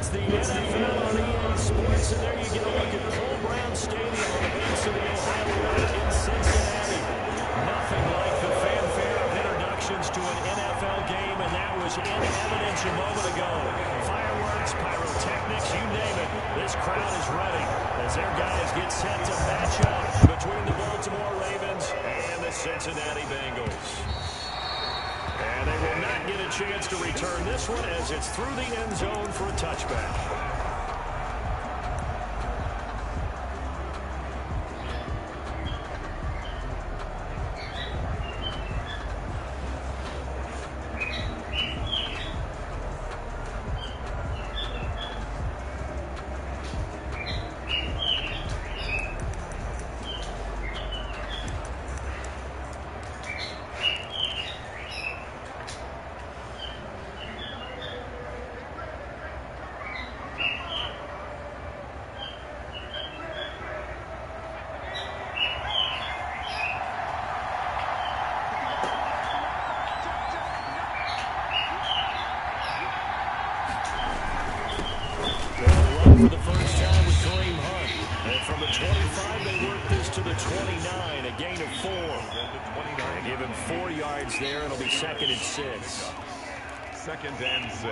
It's the NFL on EA Sports, and there you get a look at Cole Brown Stadium on the banks of the Ohio River in Cincinnati. Nothing like the fanfare of introductions to an NFL game, and that was in evidence a moment ago. Fireworks, pyrotechnics, you name it. This crowd is ready as their guys get set to match up between the Baltimore Ravens and the Cincinnati Bengals. And they will not get a chance to return this one as it's through the end zone for a touchback. For the first time with Kareem Hunt. And from the 25, they work this to the 29, a gain of 4. They give him 4 yards there. It'll be 2nd and 6. 2nd and 6.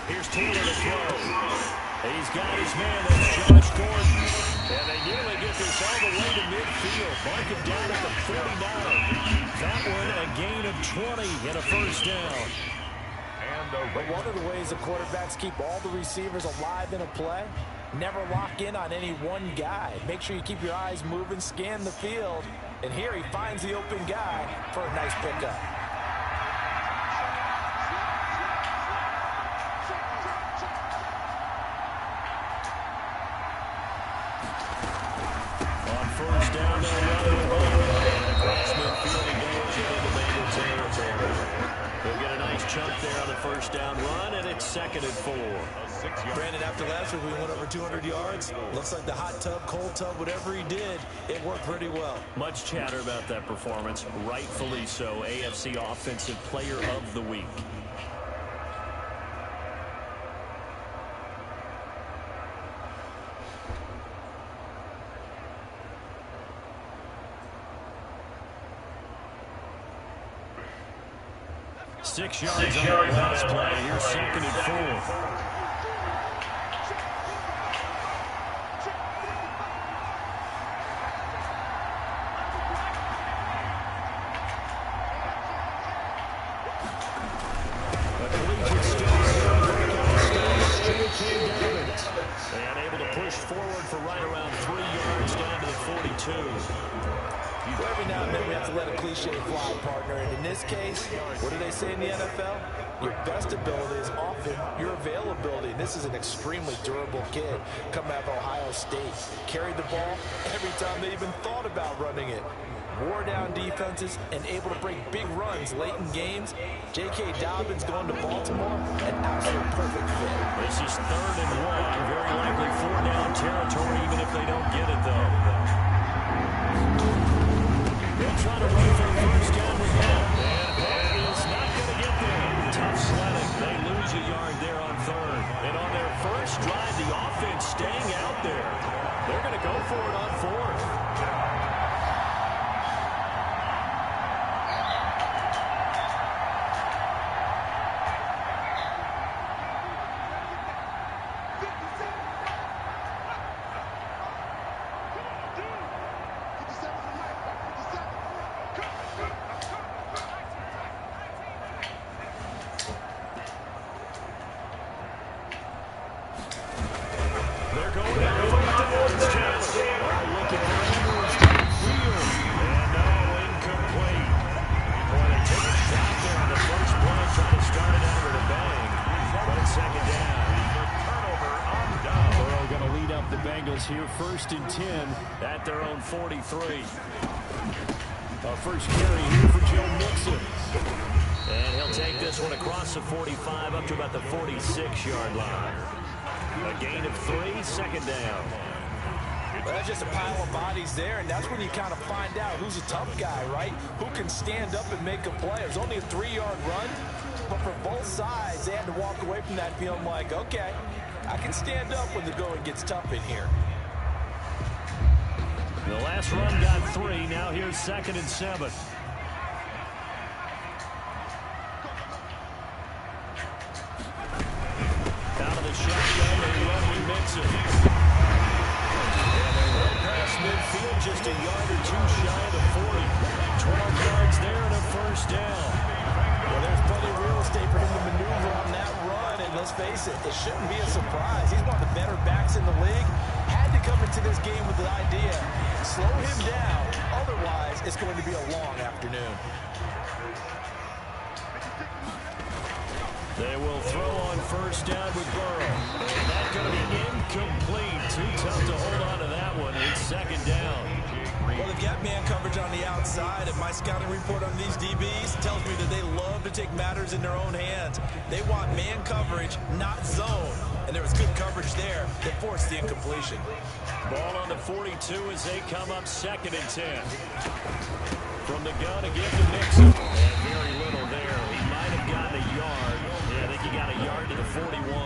Here's Taylor to throw. He's got his man, that's Josh Gordon. And they nearly get this all the way to midfield. Mark it down at the 49. That one a gain of 20 and a first down. But one of the ways the quarterbacks keep all the receivers alive in a play, never lock in on any one guy. Make sure you keep your eyes moving, scan the field. And here he finds the open guy for a nice pickup. First down, they'll run the ball. Across midfield, he goes into the Bengals territory. They'll get a nice chunk there on the first down run, and it's 2nd and 4. Brandon, after last week, we went over 200 yards. Looks like the hot tub, cold tub, whatever he did, it worked pretty well. Much chatter about that performance. Rightfully so. AFC Offensive Player of the Week. Six yards on the last play. Here's 2nd and 4. And able to push forward for right around 3 yards down to the 42. Well, every now and then we have to let a cliche fly, partner. And in this case, what do they say in the NFL? Your best ability is often your availability. And this is an extremely durable kid coming out of Ohio State. Carried the ball every time they even thought about running it. Wore down defenses and able to break big runs late in games. J.K. Dobbins going to Baltimore, an absolute perfect fit. This is 3rd and 1. Very likely 4-down territory, even if they don't get it, though. They'll try to run for the first down with him. And that is not going to get there. Tough sledding. They lose a yard there on 3rd. And on their first drive, the offense staying out there. They're going to go for it on 4th. Here 1st and 10 at their own 43. Our first carry here for Joe Mixon. And he'll take this one across the 45 up to about the 46-yard line. A gain of 3, second down. Well, that's just a pile of bodies there, and that's when you kind of find out who's a tough guy, right? Who can stand up and make a play. It was only a 3-yard run, but for both sides, they had to walk away from that feeling like, okay, I can stand up when the going gets tough in here. The last run got 3. Now here's 2nd and 7. Out of the shotgun, they run with Mixon. Midfield just a yard or 2 shy of the 40. 12 yards there and a first down. Well, there's plenty of real estate for him to maneuver on that run, and let's face it, it shouldn't be a surprise. He's one of the better backs in the league. Had to come into this game with the idea, slow him down, otherwise it's going to be a long afternoon. They will throw on first down with Burrow. And that's going to be incomplete. Too tough to hold on to that one. It's 2nd down. Well, they've got man coverage on the outside, and my scouting report on these DBs tells me that they love to take matters in their own hands. They want man coverage, not zone. And there was good coverage there that forced the incompletion. Ball on the 42 as they come up 2nd and 10. From the gun again to Mixon. And very little there. He might have gotten a yard. Yeah, I think he got a yard to the 41.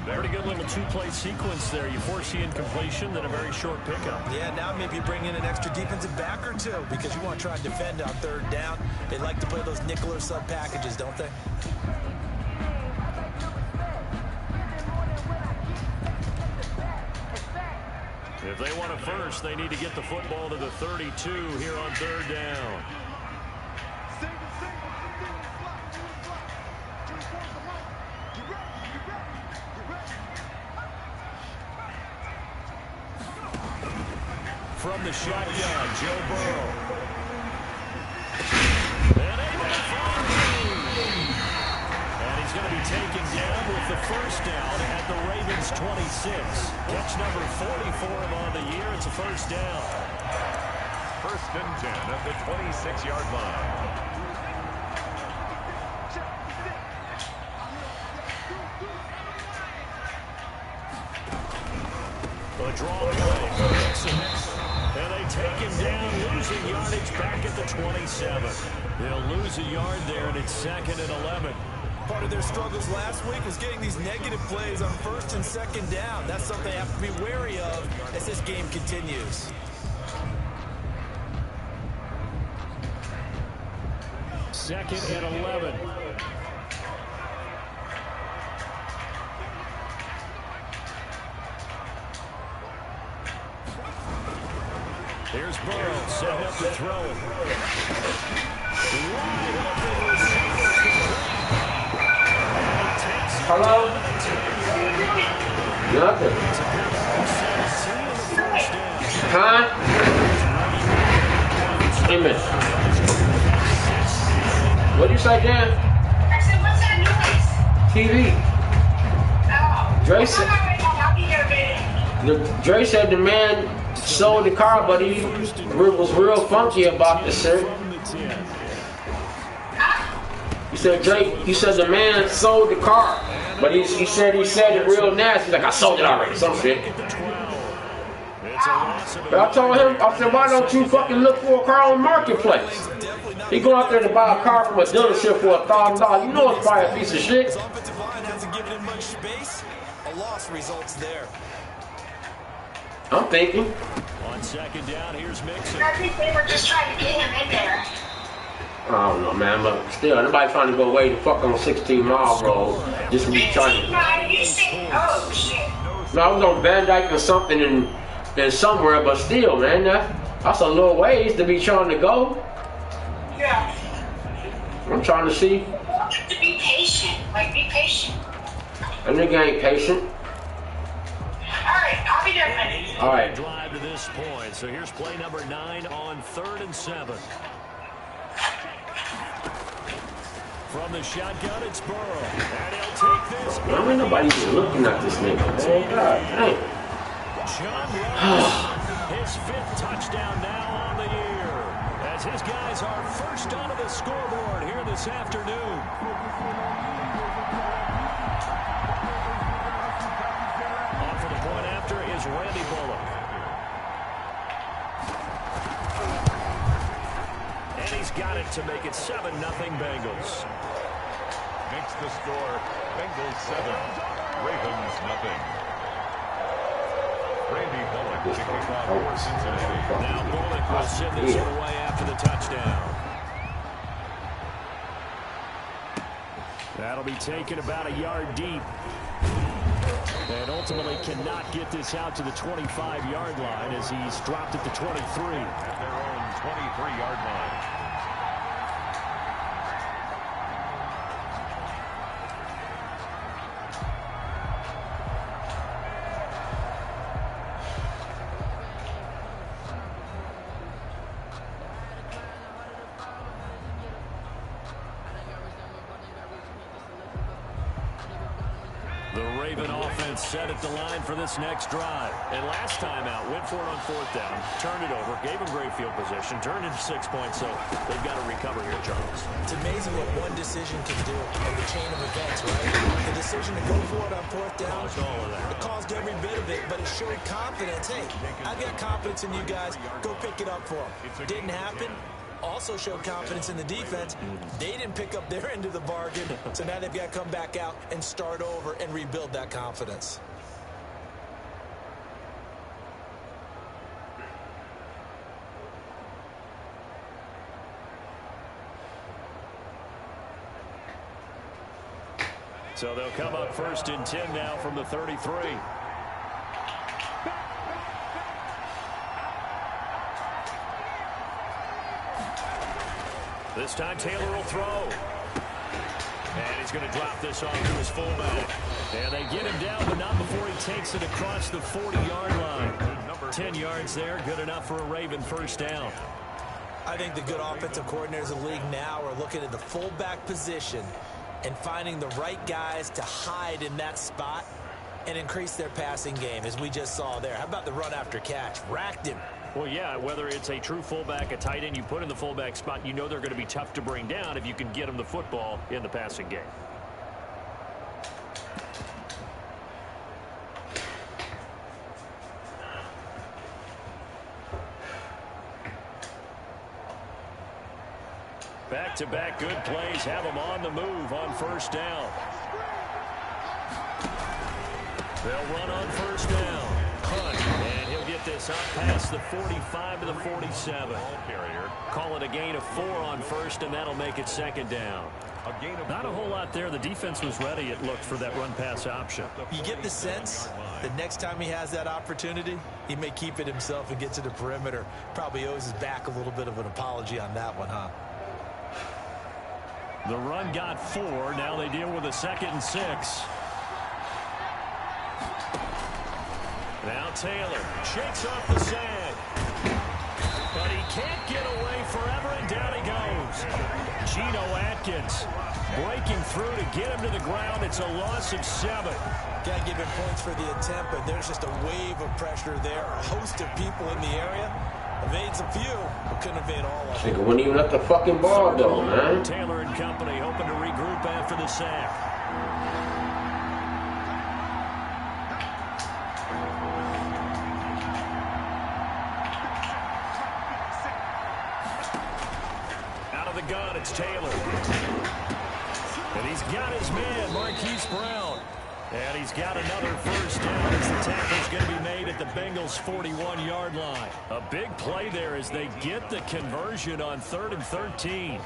Very good little 2-play sequence there. You force the incompletion, then a very short pickup. Yeah, now maybe bring in an extra defensive back or 2 because you want to try and defend on 3rd down. They like to play those nickel or sub packages, don't they? If they want a first, they need to get the football to the 32 here on 3rd down. From the shotgun, Joe Burrow. And he's going to be taken down with the first down at the Ravens' 26. Catch number 44 on the year. It's a first down. 1st and 10 at the 26-yard line. A draw play for Mixon. And they take him down, losing yardage back at the 27. They'll lose a yard there, and it's 2nd and 11. Part of their struggles last week was getting these negative plays on 1st and 2nd down. That's something they have to be wary of as this game continues. 2nd and 11. Here's Burrow setting up to throw it. Wide open receiver. Hello? Nothing. Huh? Image. What'd you say, Dan? I said, what's that noise? TV. Dre said the man sold the car, but he was real funky about the shit. He said the man sold the car, but he said it real nasty. He's like, I sold it already, some shit. But I told him, I said, why don't you fucking look for a car on Marketplace? He go out there to buy a car from a dealership for $1,000. You know it's probably a piece of shit. His offensive line hasn't given him much space. A loss results there. I'm thinking. On 2nd down, here's Mixon. I think they were just trying to get him in there. I don't know, man, but still, nobody trying to go way the fuck on 16 Mile Road. Just to be trying to. Oh, shit. No, I was on Van Dyke or something in somewhere, but still, man, that's a little ways to be trying to go. Yeah. I'm trying to see. To be patient. Like, be patient. That nigga ain't patient. Alright, I'll be there, buddy. All right. Drive to this point. So here's play number 9 on 3rd and 7. From the shotgun, it's Burrow. And he'll take this. I mean, nobody's even looking at this nigga. Oh, God, dang. John Ross, his 5th touchdown now on the year. as his guys are first onto the scoreboard here this afternoon. On for the point after is Randy Bullock. And he's got it to make it 7-0 Bengals. Makes the score Bengals 7, Ravens nothing. Randy Bullock to kick off for Cincinnati. Now Bullock will send this one away after the touchdown. That'll be taken about a yard deep. And ultimately cannot get this out to the 25-yard line as he's dropped at the 23. At their own 23-yard line. Set at the line for this next drive. And last time out, went for it on 4th down, turned it over, gave him great field position, turned into 6 points, so they've got to recover here, Charles. It's amazing what one decision can do in the chain of events, right? The decision to go for it on 4th down, it caused every bit of it, but it showed confidence. Hey, I've got confidence in you guys. Go pick it up for them. Didn't happen. Also showed confidence in the defense. They didn't pick up their end of the bargain, so now they've got to come back out and start over and rebuild that confidence. So they'll come up 1st and 10 now from the 33. This time Taylor will throw. And he's going to drop this off to his fullback. And they get him down, but not before he takes it across the 40-yard line. 10 yards there, good enough for a Raven first down. I think the good offensive coordinators of the league now are looking at the fullback position and finding the right guys to hide in that spot and increase their passing game, as we just saw there. How about the run after catch? Racked him. Well, yeah, whether it's a true fullback, a tight end you put in the fullback spot, you know they're going to be tough to bring down if you can get them the football in the passing game. Back-to-back good plays have them on the move on 1st down. They'll run on 1st down. Hunt, and he'll get this up past the 45 to the 47. Carrier. Call it a gain of 4 on 1st, and that'll make it 2nd down. Not a whole lot there. The defense was ready, it looked, for that run-pass option. You get the sense that next time he has that opportunity, he may keep it himself and get to the perimeter. Probably owes his back a little bit of an apology on that one, huh? The run got 4. Now they deal with a 2nd and 6. Now Taylor shakes off the sand. But he can't get away forever, and down he goes. Geno Atkins breaking through to get him to the ground. It's a loss of 7. Can't give him points for the attempt, but there's just a wave of pressure there. A host of people in the area. Evades a few, but couldn't evade all of them. Nigga wouldn't even let the fucking ball go, man. Taylor and company hoping to regroup after the sack. Out of the gun, it's Taylor. And he's got his man, Marquise Brown. And he's got another first down as the tackle's going to be made at the Bengals' 41-yard line. A big play there as they get the conversion on 3rd and 13.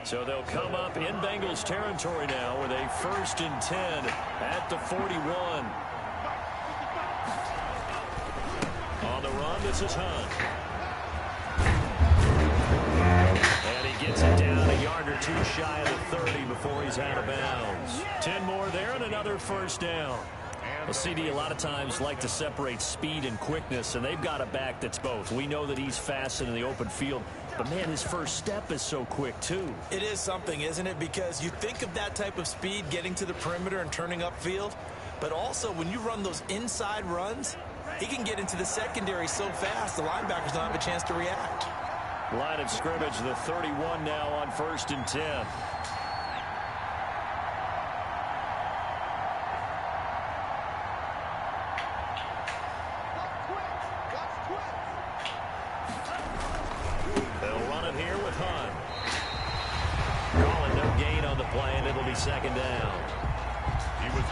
So they'll come up in Bengals territory now with a 1st and 10 at the 41. On the run, this is Hunt. And he gets it down a yard or two shy of the 30 before he's out of bounds. 10 more there and another 1st down. Well, CD, a lot of times like to separate speed and quickness, and they've got a back that's both. We know that he's fast in the open field, but, man, his first step is so quick, too. It is something, isn't it? Because you think of that type of speed getting to the perimeter and turning upfield, but also when you run those inside runs, he can get into the secondary so fast the linebackers don't have a chance to react. Line of scrimmage, the 31 now on 1st and 10. They'll run it here with Hunt. Calling no gain on the play, and it'll be 2nd down.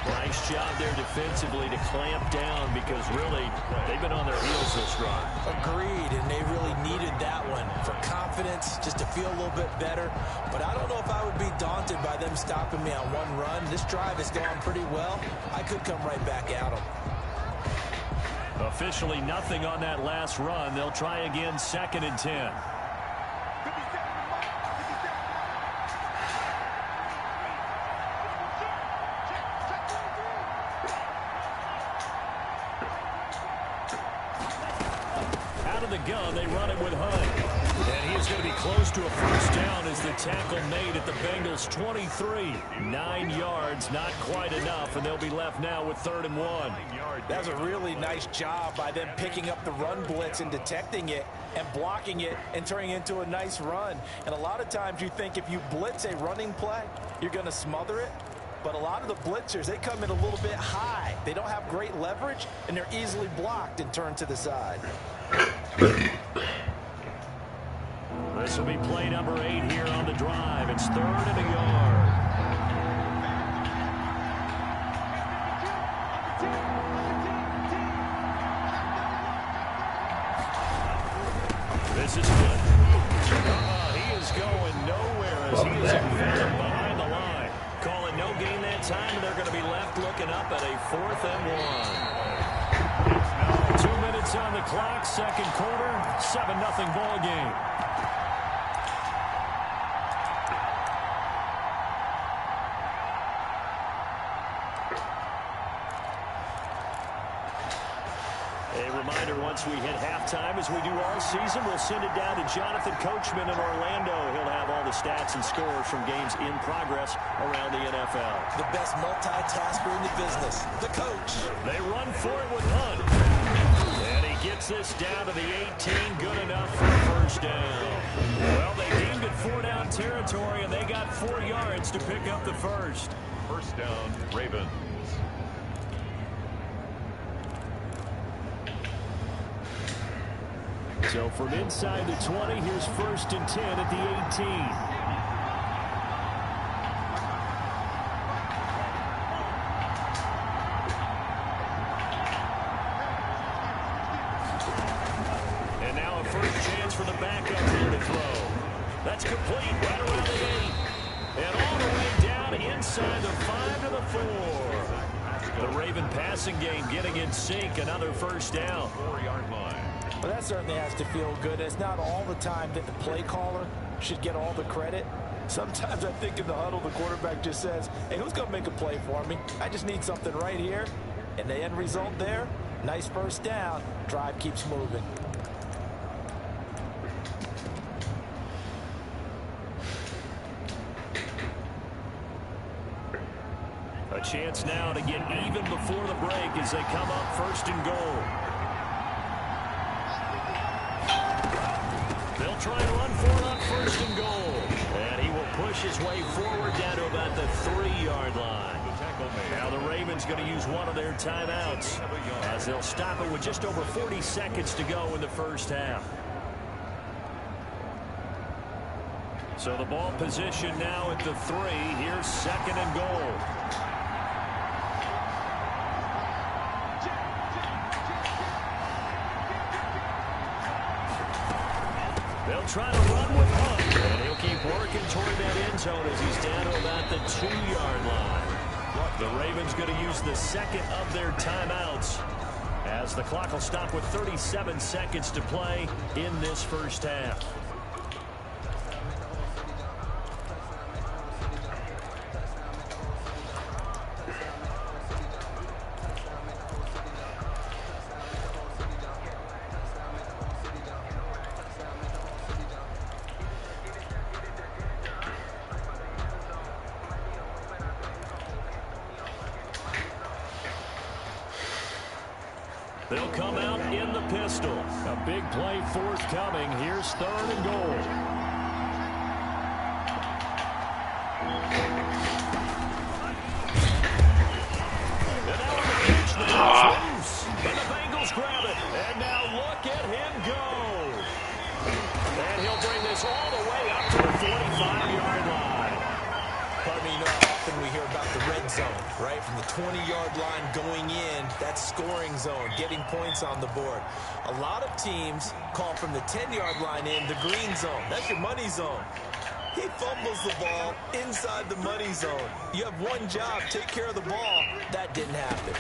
Nice job there defensively to clamp down because really they've been on their heels this run. Agreed, and they really needed that one for confidence, just to feel a little bit better. But I don't know if I would be daunted by them stopping me on one run. This drive has gone pretty well. I could come right back at them. Officially nothing on that last run. They'll try again 2nd and 10. Gun, they run it with Hunt. And he is going to be close to a 1st down as the tackle made at the Bengals 23. 9 yards, not quite enough, and they'll be left now with 3rd and 1. That's a really nice job by them picking up the run blitz and detecting it and blocking it and turning it into a nice run. And a lot of times you think if you blitz a running play, you're going to smother it. But a lot of the blitzers, they come in a little bit high. They don't have great leverage, and they're easily blocked and turned to the side. This will be play number 8 here on the drive. It's 3rd and a yard. This is good. He is going nowhere as he is embedded behind the line. Calling no gain that time, and they're going to be left looking up at a 4th and 1. 2 minutes on the clock, 2nd quarter, 7-0 ball game. A reminder, once we hit halftime, as we do all season, we'll send it down to Jonathan Coachman in Orlando. He'll have all the stats and scores from games in progress around the NFL. The best multitasker in the business, the coach. They run for it with Hunt. And he gets this down to the 18, good enough for a 1st down. Well, they deemed it 4-down territory, and they got 4 yards to pick up the 1st. 1st down, Ravens. So from inside the 20, here's 1st and 10 at the 18. And now a 1st chance for the backup here to throw. That's complete right around the 8. And all the way down inside the 5 to the 4. The Raven passing game getting in sync. Another 1st down. 4-yard line. Well, that certainly has to feel good. It's not all the time that the play caller should get all the credit. Sometimes I think in the huddle, the quarterback just says, hey, who's going to make a play for me? I just need something right here. And the end result there, nice 1st down. Drive keeps moving. A chance now to get even before the break as they come up 1st and goal. They'll try and run for it on 1st and goal. And he will push his way forward down to about the 3-yard line. Now the Ravens going to use one of their timeouts as they'll stop it with just over 40 seconds to go in the 1st half. So the ball position now at the 3. Here's 2nd and goal. They'll try to run with Hunt, and he'll keep Working toward that end zone as he's down to about the 2-yard line. The Ravens going to use the second of their timeouts as the clock will stop with 37 seconds to play in this first half. They'll come out in the pistol. A big play forthcoming. Here's 3rd and goal. And now on the pitch, the ball's loose. And the Bengals grab it. And now look at him go. And he'll bring this all the way up to the 45-yard line. Pardon me, you know how often we hear about the red zone, right? From the 20-yard line going in, that scoring zone, getting points on the board. A lot of teams call from the 10-yard line in the green zone. That's your money zone. He fumbles the ball inside the money zone. You have one job, take care of the ball. That didn't happen.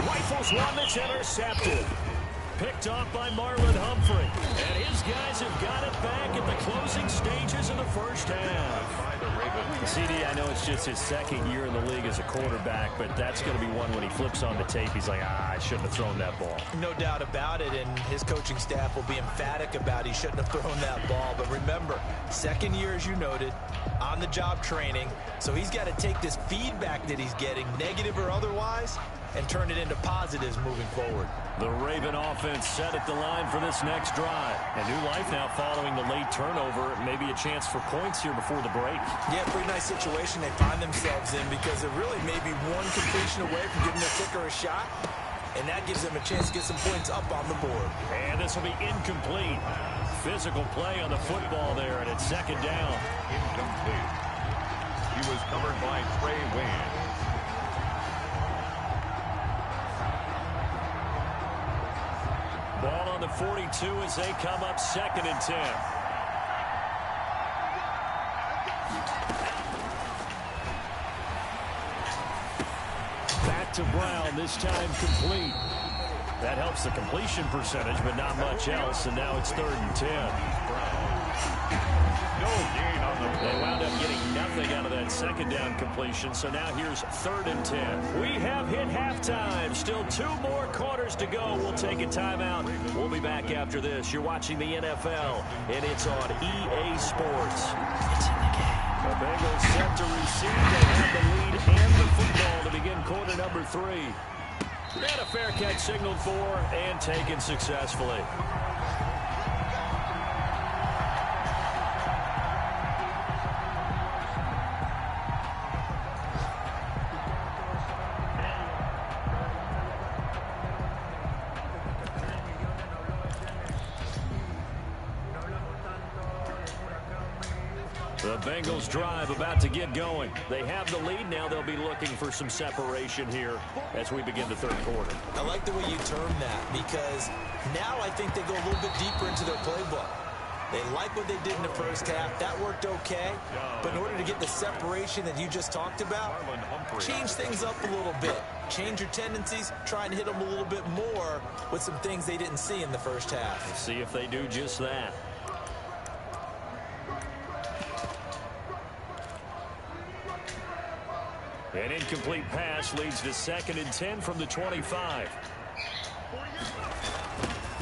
Rifles one that's intercepted. Picked off by Marlon Humphrey. And his guys have got it back at the closing stages of the first half. CD, I know it's just his second year in the league as a quarterback, but that's going to be one when he flips on the tape, he's like, I shouldn't have thrown that ball. No doubt about it, and his coaching staff will be emphatic about he shouldn't have thrown that ball. But remember, second year, as you noted, on-the-job training, so he's got to take this feedback that he's getting, negative or otherwise, and turn it into positives moving forward. The Raven offense set at the line for this next drive. A new life now following the late turnover. Maybe a chance for points here before the break. Yeah, pretty nice situation they find themselves in because they're really maybe one completion away from giving their kicker a shot, and that gives them a chance to get some points up on the board. And this will be incomplete. Physical play on the football there, and it's 2nd down. Incomplete. He was covered by Trey Wayne. Ball on the 42 as they come up 2nd and 10. Back to Brown, this time complete. That helps the completion percentage, but not much else, and now it's 3rd and 10. No gain on the play. They wound up getting nothing out of that 2nd down completion, so now here's 3rd and 10. We have hit halftime. Still 2 more quarters to go. We'll take a timeout. We'll be back after this. You're watching the NFL, and it's on EA Sports. It's in the game. The Bengals set to receive. They have the lead and the football to begin quarter number 3. And a fair catch signaled for and taken successfully. The Bengals drive about to get going. They have the lead. Now they'll be looking for some separation here as we begin the 3rd quarter. I like the way you term that because now I think they go a little bit deeper into their playbook. They like what they did in the first half. That worked okay. But in order to get the separation that you just talked about, change things up a little bit. Change your tendencies. Try and hit them a little bit more with some things they didn't see in the first half. Let's see if they do just that. An incomplete pass leads to 2nd and 10 from the 25.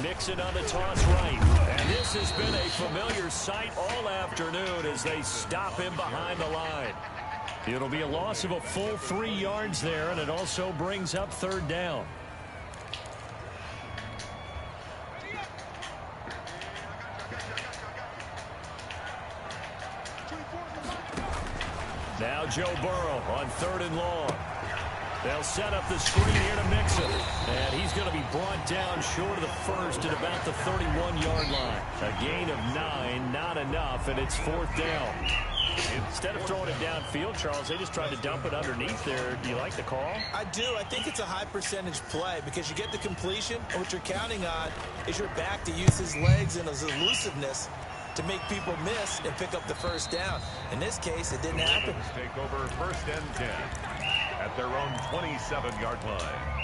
Mixon on the toss right. And this has been a familiar sight all afternoon as they stop him behind the line. It'll be a loss of a full 3 yards there, and it also brings up 3rd down. Now Joe Burrow on 3rd and long. They'll set up the screen here to Mixon. And he's going to be brought down short of the first at about the 31-yard line. A gain of 9, not enough, and it's 4th down. Instead of throwing it downfield, Charles, they just tried to dump it underneath there. Do you like the call? I do. I think it's a high percentage play because you get the completion, and what you're counting on is your back to use his legs and his elusiveness to make people miss and pick up the first down. In this case, it didn't happen. Take over 1st and 10 at their own 27-yard line.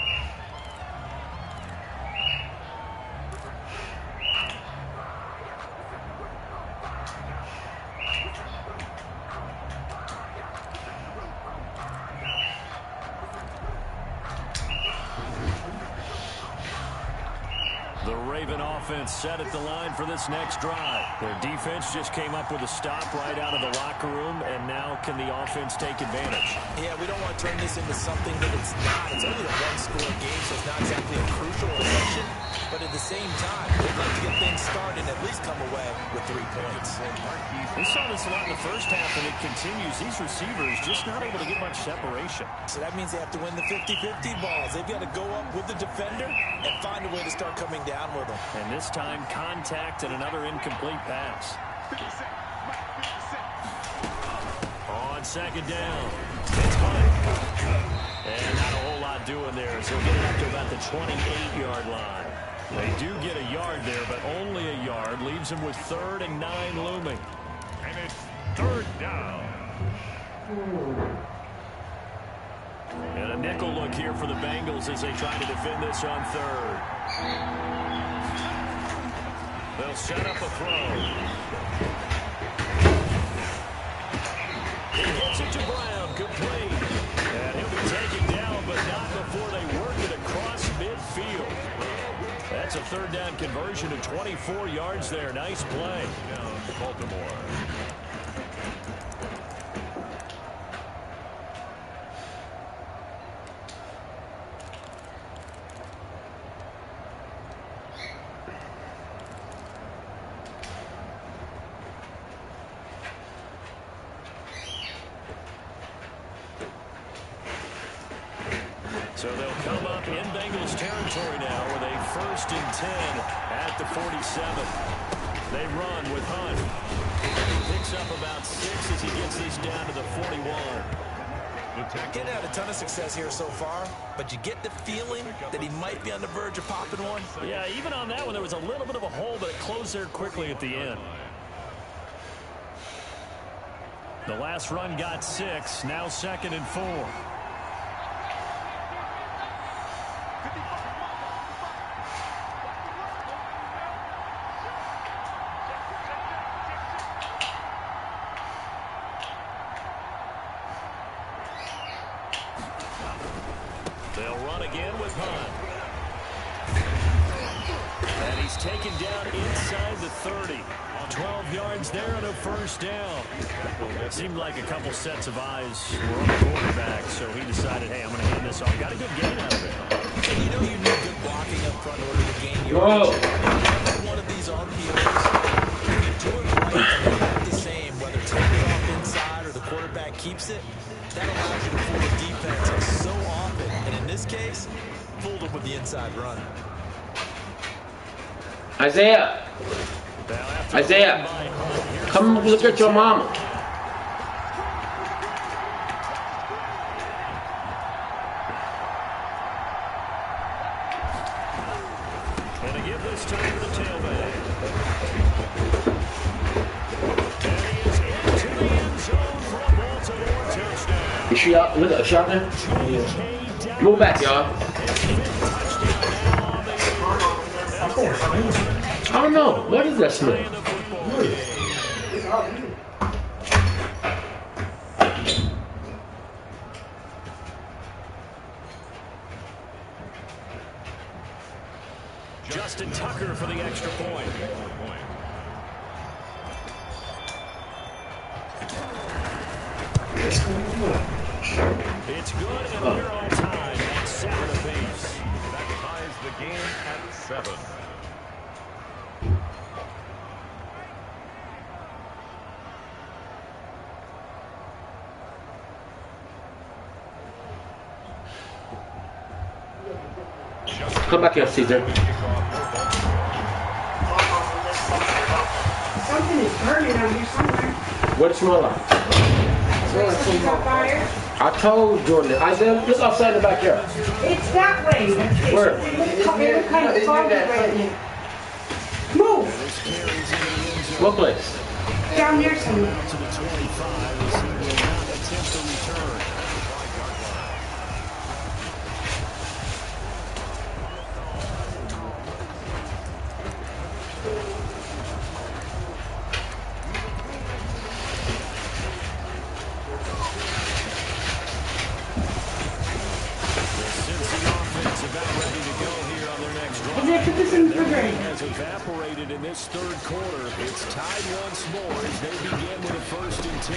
The Raven offense set at the line for this next drive. Their defense just came up with a stop right out of the locker room, and now can the offense take advantage? Yeah, we don't want to turn this into something that it's not. It's only a one-score game, so it's not exactly a crucial possession. But at the same time, they'd like to get things started and at least come away with 3 points. We saw this a lot in the first half, and it continues. These receivers just not able to get much separation. So that means they have to win the 50-50 balls. They've got to go up with the defender and find a way to start coming down with them. And this time, contact and another incomplete pass. On 2nd down, it's Hunt. And not a whole lot doing there, so get it up to about the 28-yard line. They do get a yard there, but only a yard. Leaves them with 3rd and 9 looming. And it's 3rd down. And a nickel look here for the Bengals as they try to defend this on 3rd. They'll set up a throw. He gets it to Brown, complete. And he'll be taken down, but not before they work it across midfield. That's a 3rd down conversion of 24 yards there. Nice play. Down to Baltimore. So they'll come up in Bengals territory now with a 1st and 10 at the 47. They run with Hunt. Picks up about 6 as he gets this down to the 41. Getting out a ton of success here so far, but you get the feeling that he might be on the verge of popping one. Yeah, even on that one, there was a little bit of a hole, but it closed there quickly at the end. The last run got 6, now 2nd and 4. They'll run again with Hunt. And he's taken down inside the 30. 12 yards there and a 1st down. It seemed like a couple sets of eyes were on the quarterback, so he decided, hey, I'm going to hand this off. Got a good gain out of it. And you know you need good blocking up front in order to gain yards. One of these RPOs, if you do it right and you act the same, whether it's handed off inside or the quarterback keeps it, that allows you to fool the defense so often. And in this case, fooled them with the inside run. Isaiah, come look at your mama. And to give this time to the tailback. And he is into the end zone for a Baltimore touchdown. Is she out with a shot there? Move back, y'all. I don't know. What is that smell? Justin Tucker for the extra point. It's good, and we're on time at 7 apiece. That ties the game at 7. Come back here, Caesar. Something is burning on you somewhere. What it smell like? I told Jordan. I said, look outside the backyard. It's that way. Where? It's kind of foggy right now. Move! What place? Down there somewhere. To the 25 as he will not attempt to return. Has evaporated in this third quarter. It's tied once more as they begin with a 1st and 10.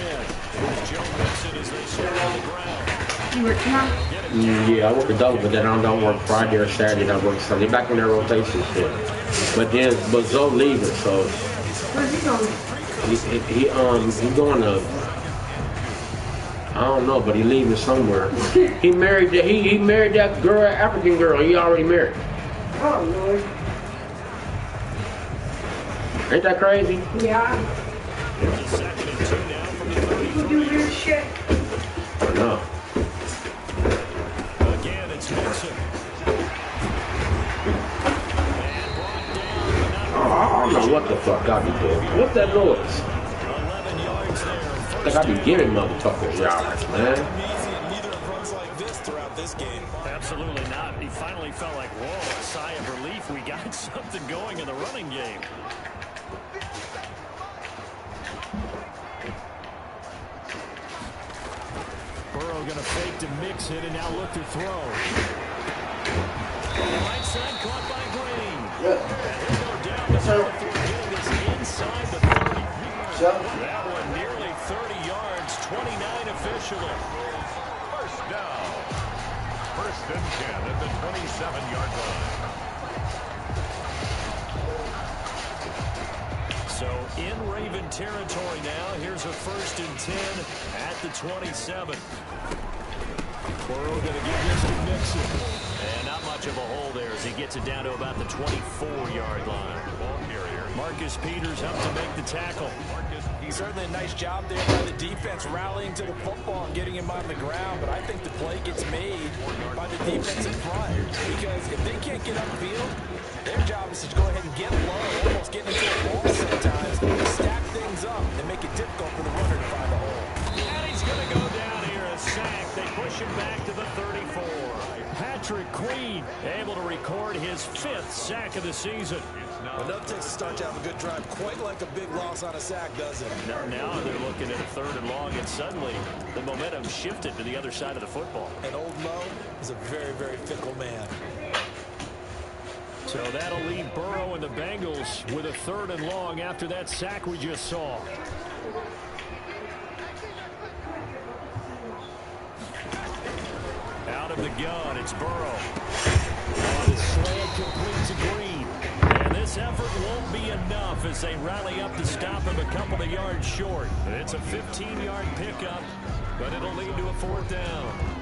Here's Joe Mixon as they start on the ground. You work tomorrow? Yeah, I work a double, but then I don't work Friday or Saturday. I work Sunday. Back in their rotation shit. But Zoe leaving, so Where's he going? he going to. I don't know, but he leaving somewhere. He married that girl, African girl. He already married. Oh, Lord. Ain't that crazy? Yeah. There's a 2nd and 2 now from the 33. People do weird shit. I know. Again, it's Mixon. And brought down, but not I don't know what the fuck I be doing. What's that noise? 11 yards there. I think I be giving motherfuckers yards, man. Absolutely not. He finally felt like, whoa, a sigh of relief. We got something going in the running game. Burrow going to fake to mix it and now look to throw. Right side caught by Green. And he'll go down the field for getting this inside the 30. That one nearly 30 yards, 29 officially. First down. 1st and 10 at the 27-yard line. So in Raven territory now. Here's a 1st and 10 at the 27. Burrow going to give this to Mixon. And not much of a hole there as he gets it down to about the 24-yard line. Marcus Peters helped to make the tackle. Certainly a nice job there by the defense rallying to the football and getting him on the ground, but I think the play gets made by the defense in front because if they can't get upfield, their job is to go ahead and get low, almost getting into a ball sometimes, stack things up and make it difficult for the runner to find a hole. And he's going to go down here, a sack. They push him back to the 34. Patrick Queen able to record his 5th sack of the season. Enough takes a start to have a good drive, quite like a big loss on a sack, doesn't it? Now they're looking at a 3rd and long, and suddenly the momentum shifted to the other side of the football. And Old Mo is a very, very fickle man. So that'll leave Burrow and the Bengals with a 3rd and long after that sack we just saw. Out of the gun, it's Burrow. The slant complete to Green. And this effort won't be enough as they rally up to stop him a couple of yards short. It's a 15-yard pickup, but it'll lead to a 4th down.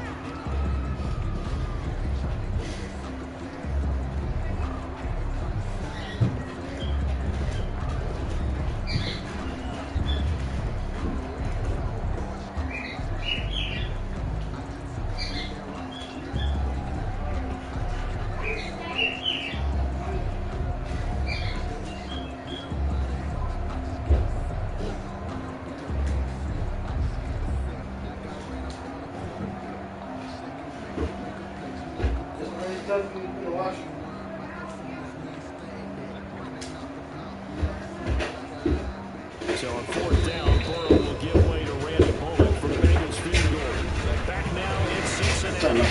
So on 4th down, Burrow will give way to Randy Bullock for the Bengals field goal. Back now in Cincinnati.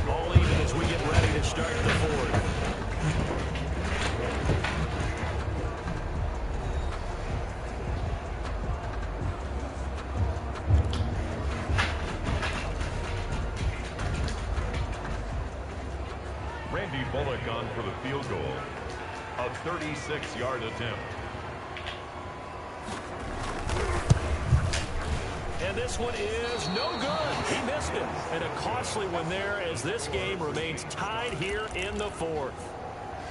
All even as we get ready to start the 4th. Randy Bullock on for the field goal. A 36-yard attempt. And this one is no good. He missed it. And a costly one there as this game remains tied here in the 4th.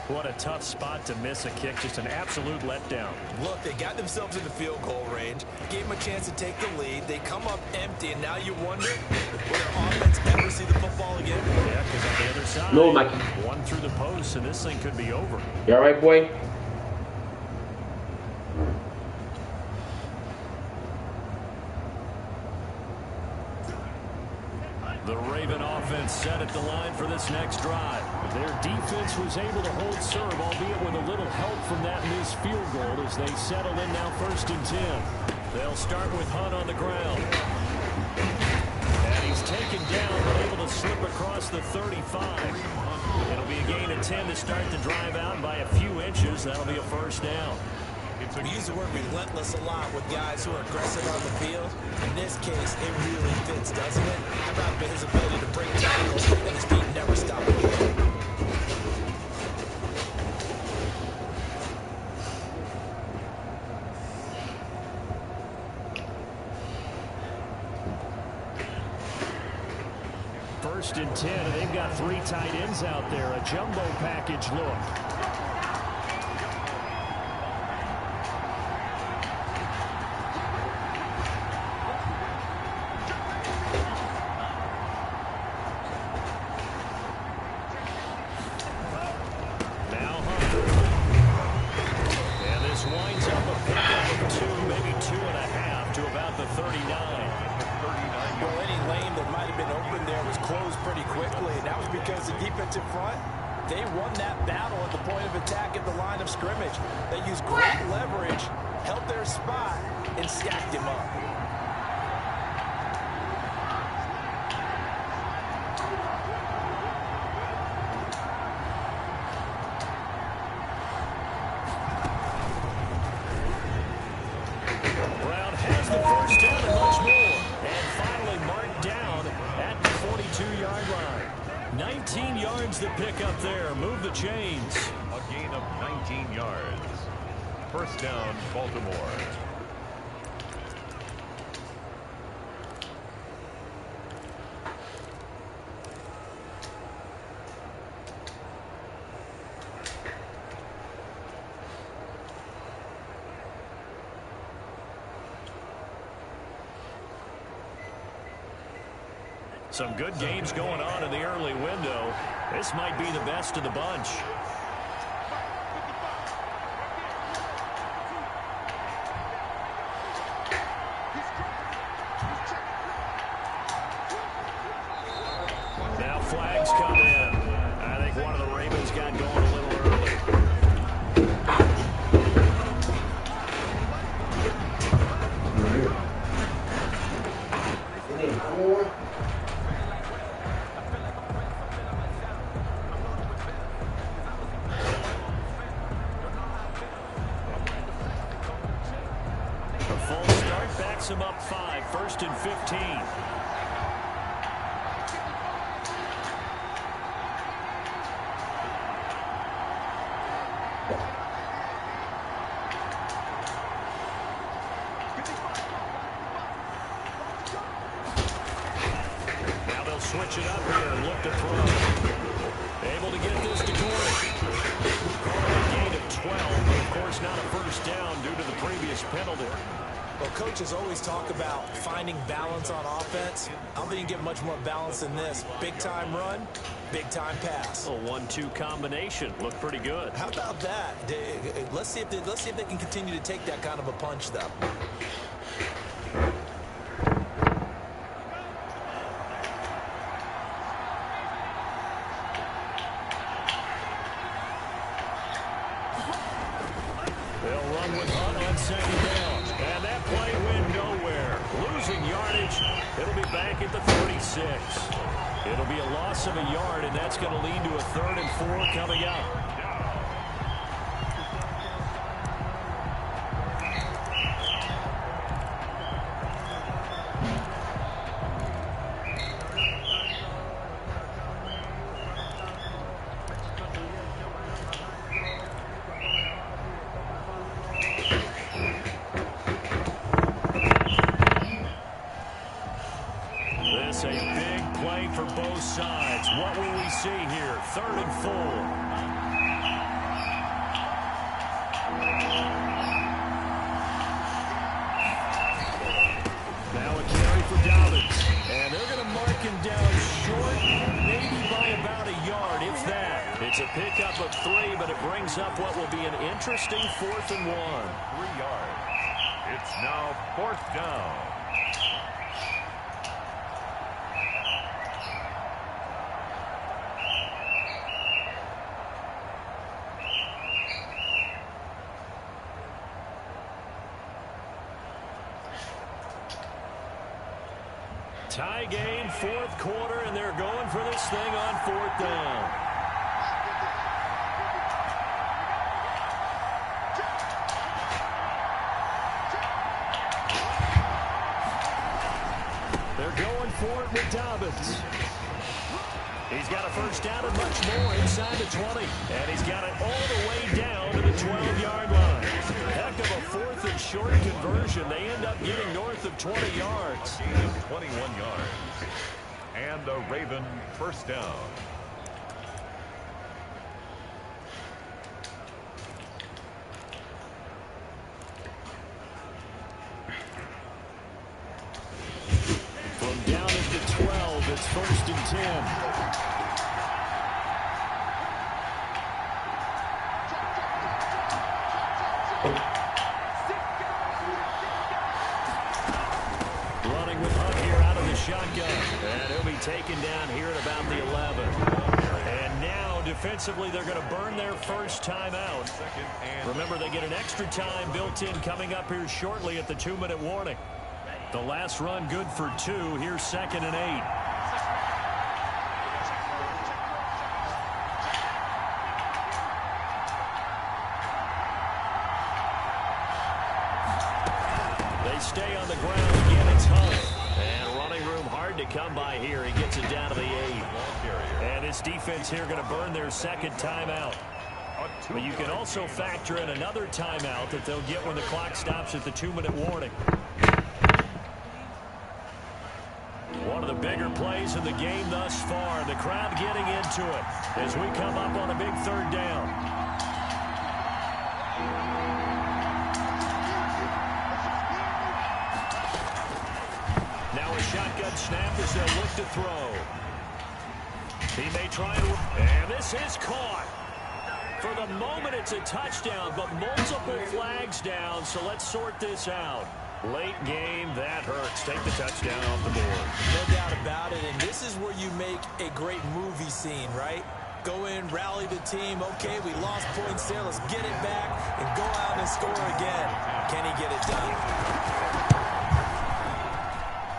What a tough spot to miss a kick. Just an absolute letdown. Look, they got themselves in the field goal range, gave them a chance to take the lead. They come up empty, and now you wonder, will their offense ever see the football again? Yeah, because on the other side, no, Mikey. One through the post, and this thing could be over. You all right, boy? The Raven offense set at the line for this next drive. Their defense was able to hold serve, albeit with a little help from that missed field goal as they settle in now 1st and 10. They'll start with Hunt on the ground. And he's taken down, but able to slip across the 35. It'll be a gain of 10 to start the drive out by a few inches. That'll be a 1st down. We use the word relentless a lot with guys who are aggressive on the field. In this case, it really fits, doesn't it? How about his ability to break tackles and his feet never stop moving? First and 10, and they've got 3 tight ends out there. A jumbo package look. They won that battle at the point of attack at the line of scrimmage. They used great leverage, held their spot, and stacked him up. Brown has the 1st down and much more. And finally marked down at the 42-yard line. 19 yards to pick up there. Move the chains. A gain of 19 yards. 1st down, Baltimore. Some good games going on in the early window. This might be the best of the bunch. Now flags come in. I think one of the Ravens got going a little early. Him up 5, 1st and 15. Now they'll switch it up here and look to throw. Able to get this to Gordon. Calling a gain of 12, but of course not a 1st down due to the previous penalty. Well, coaches always talk about finding balance on offense. I don't think you can get much more balance than this. Big-time run, big-time pass. A 1-2 combination. Looked pretty good. How about that? Let's see if they can continue to take that kind of a punch, though. They'll run with Hunt on 2nd down. And that play went nowhere. Losing yardage. It'll be back at the 36. It'll be a loss of a yard, and that's going to lead to a 3rd and 4 coming up. A big play for both sides. What will we see here? 3rd and 4. Now a carry for Dobbins. And they're going to mark him down short, maybe by about a yard, if that. It's a pickup of 3, but it brings up what will be an interesting 4th and 1. 3 yards. It's now 4th down. Tie game, 4th quarter, and they're going for this thing on 4th down. They're going for it with Dobbins. He's got a first down and much more inside the 20. And he's got it all the way down to the 12-yard line. Heck of a 4th and short conversion. They end up getting north of 20 yards. 21 yards. And a Raven first down. From down at the 12, it's 1st and 10. Running with Hunt here out of the shotgun. And he'll be taken down here at about the 11. And now, defensively, they're going to burn their first timeout. Remember, they get an extra time built in coming up here shortly at the 2-minute warning. The last run good for 2. Here's 2nd and 8. They stay on the ground again. It's Hunt. And running room hard to come by here. He gets it down to the 8. And his defense here going to burn their 2nd timeout. But you can also factor in another timeout that they'll get when the clock stops at the 2-minute warning. One of the bigger plays in the game thus far. The crowd getting into it as we come up on a big 3rd down. Now a shotgun snap as they'll look to throw. He may try to... And this is caught. For the moment, it's a touchdown, but multiple flags down, so let's sort this out. Late game, that hurts. Take the touchdown off the board. No doubt about it, and this is where you make a great movie scene, right? Go in, rally the team. Okay, we lost points there. Let's get it back and go out and score again. Can he get it done?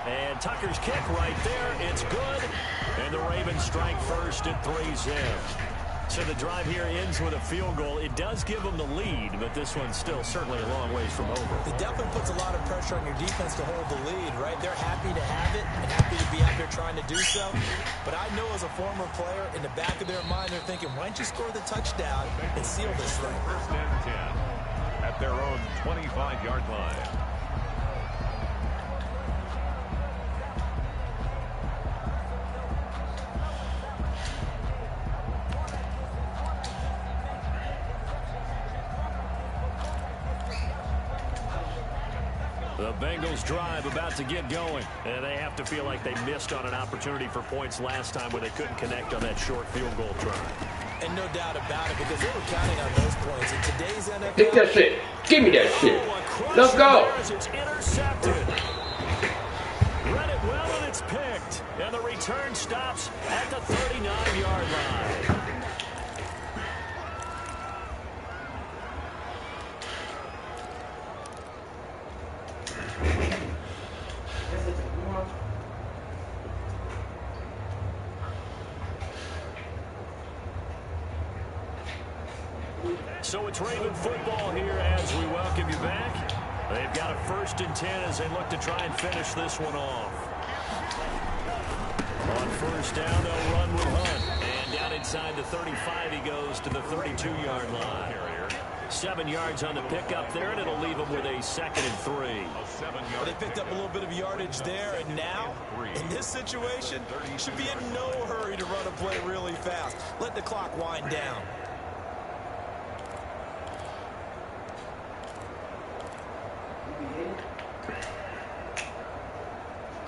And Tucker's kick right there. It's good. And the Ravens strike first at 3-0. So the drive here ends with a field goal. It does give them the lead, but this one's still certainly a long ways from over. It definitely puts a lot of pressure on your defense to hold the lead, right? They're happy to have it and happy to be out there trying to do so. But I know as a former player, in the back of their mind, they're thinking, why don't you score the touchdown and seal this thing? 1st and 10 at their own 25-yard line. The Bengals drive about to get going. And they have to feel like they missed on an opportunity for points last time where they couldn't connect on that short field goal try. And no doubt about it, because they were counting on those points. In today's NFL... Take that shit. Give me that shit. Let's go. It's intercepted. Read it well, and it's picked. And the return stops at the 39-yard line. So it's Raven football here as we welcome you back. They've got a 1st and 10 as they look to try and finish this one off. On 1st down, they'll run with Hunt. And down inside the 35, he goes to the 32-yard line. 7 yards on the pickup there, and it'll leave them with a 2nd and 3. Well, they picked up a little bit of yardage there, and now, in this situation, should be in no hurry to run a play really fast. Let the clock wind down.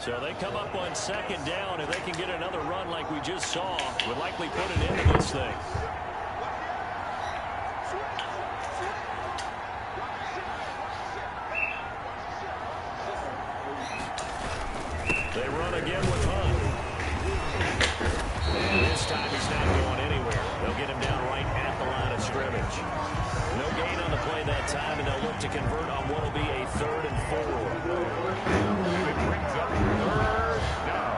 So they come up on second down. If they can get another run like we just saw, would likely put an end to this thing. They run again with Hunt. And this time he's not going anywhere. They'll get him down right at the line of scrimmage. No gain on the play that time, and they'll look to convert on what will be a 3rd and 4. It brings up 3rd down.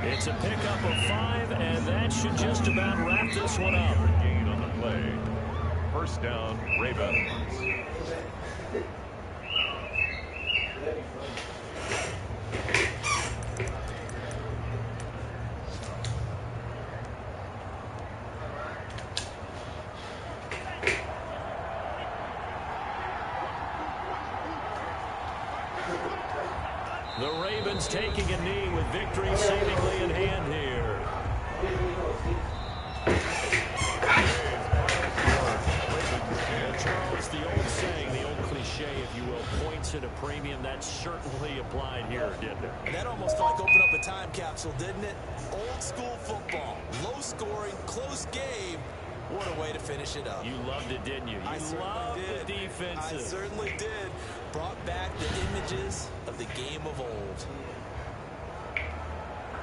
It's a pickup of 5, and that should just about wrap this one up. Gain on the play. 1st down, Ravens. The Ravens taking a knee with victory seemingly in hand here. Charles, the old saying, the old cliche, if you will, points at a premium, that certainly applied here, didn't it? That almost felt like opened up a time capsule, didn't it? Old school football, low scoring, close game. What a way to finish it up. You loved it, didn't you? You loved the defensive. I certainly did. Brought back the images of the game of old.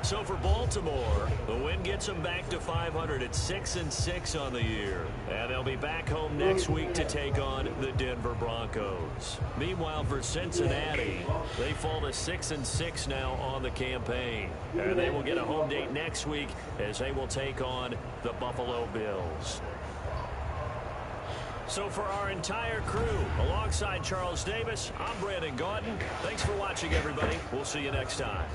So for Baltimore, the win gets them back to 500 at 6-6 on the year. And they'll be back home next week to take on the Denver Broncos. Meanwhile, for Cincinnati, they fall to 6-6 now on the campaign. And they will get a home date next week as they will take on the Buffalo Bills. So for our entire crew, alongside Charles Davis, I'm Brandon Gaudin. Thanks for watching, everybody. We'll see you next time.